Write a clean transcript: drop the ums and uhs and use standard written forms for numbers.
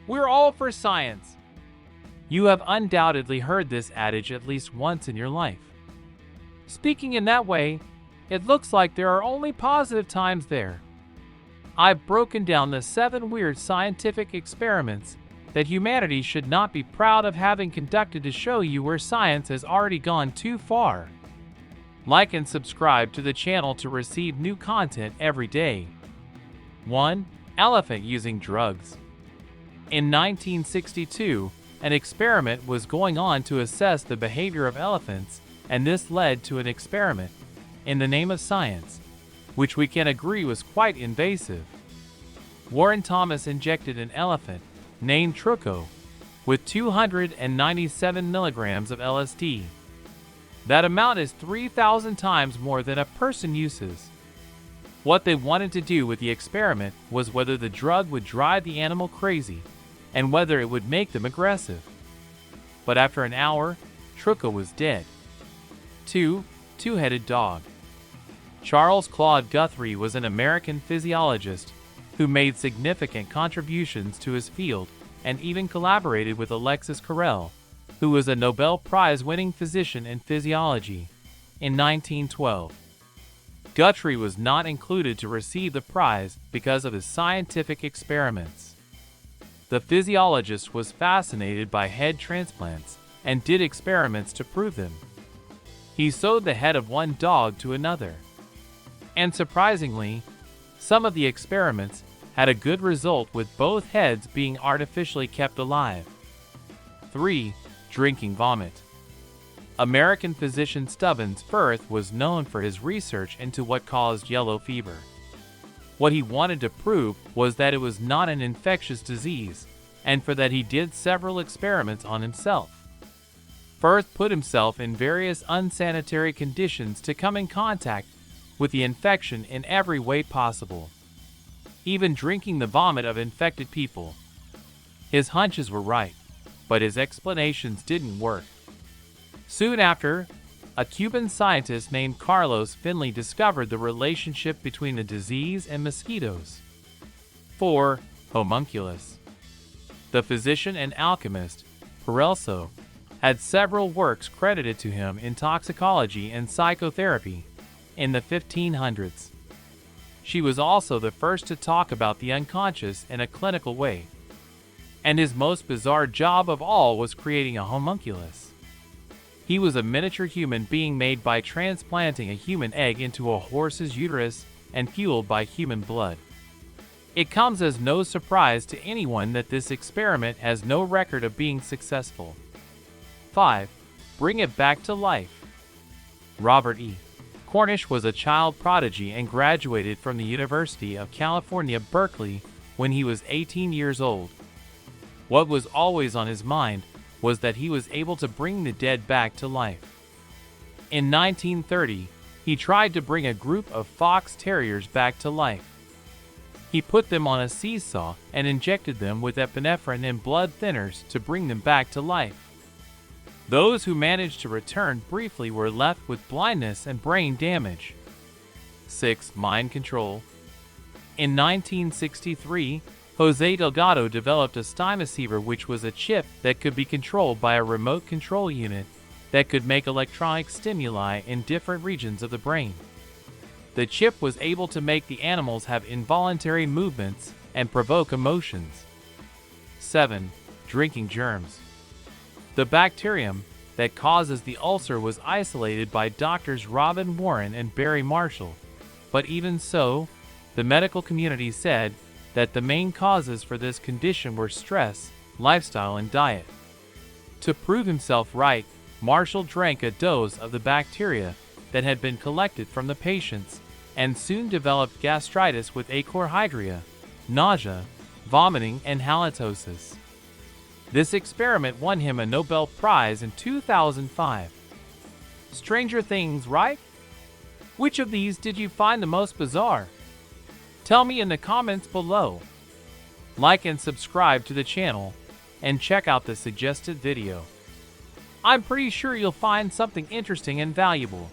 We're all for science. You have undoubtedly heard this adage at least once in your life. Speaking in that way, it looks like there are only positive times there. I've broken down the 7 weird scientific experiments that humanity should not be proud of having conducted to show you where science has already gone too far. Like and subscribe to the channel to receive new content every day. 1. Elephant using drugs. In 1962, an experiment was going on to assess the behavior of elephants, and this led to an experiment, in the name of science, which we can agree was quite invasive. Warren Thomas injected an elephant, named Truco, with 297 milligrams of LSD. That amount is 3,000 times more than a person uses. What they wanted to do with the experiment was whether the drug would drive the animal crazy, and whether it would make them aggressive. But after an hour, Truco was dead. 2. Two-headed dog. Charles Claude Guthrie was an American physiologist who made significant contributions to his field and even collaborated with Alexis Carrel, who was a Nobel Prize-winning physician in physiology, in 1912. Guthrie was not included to receive the prize because of his scientific experiments. The physiologist was fascinated by head transplants and did experiments to prove them. He sewed the head of one dog to another. And surprisingly, some of the experiments had a good result with both heads being artificially kept alive. 3. Drinking vomit. American physician Stubbins Firth was known for his research into what caused yellow fever. What he wanted to prove was that it was not an infectious disease, and for that he did several experiments on himself. Firth put himself in various unsanitary conditions to come in contact with the infection in every way possible, even drinking the vomit of infected people. His hunches were right, but his explanations didn't work. Soon after, a Cuban scientist named Carlos Finley discovered the relationship between the disease and mosquitoes. 4. Homunculus. The physician and alchemist, Parelso, had several works credited to him in toxicology and psychotherapy in the 1500s. She was also the first to talk about the unconscious in a clinical way. And his most bizarre job of all was creating a homunculus. He was a miniature human being made by transplanting a human egg into a horse's uterus and fueled by human blood. It comes as no surprise to anyone that this experiment has no record of being successful. 5. Bring it back to life. Robert E. Cornish was a child prodigy and graduated from the University of California Berkeley when he was 18 years old. What was always on his mind was that he was able to bring the dead back to life. In 1930, he tried to bring a group of fox terriers back to life. He put them on a seesaw and injected them with epinephrine and blood thinners to bring them back to life. Those who managed to return briefly were left with blindness and brain damage. 6. Mind control. In 1963, Jose Delgado developed a stimoceiver, which was a chip that could be controlled by a remote control unit that could make electronic stimuli in different regions of the brain. The chip was able to make the animals have involuntary movements and provoke emotions. 7. Drinking germs. The bacterium that causes the ulcer was isolated by doctors Robin Warren and Barry Marshall, but even so, the medical community said that the main causes for this condition were stress, lifestyle, and diet. To prove himself right, Marshall drank a dose of the bacteria that had been collected from the patients and soon developed gastritis with achlorhydria, nausea, vomiting, and halitosis. This experiment won him a Nobel Prize in 2005. Stranger things, right? Which of these did you find the most bizarre? Tell me in the comments below. Like and subscribe to the channel, and check out the suggested video. I'm pretty sure you'll find something interesting and valuable.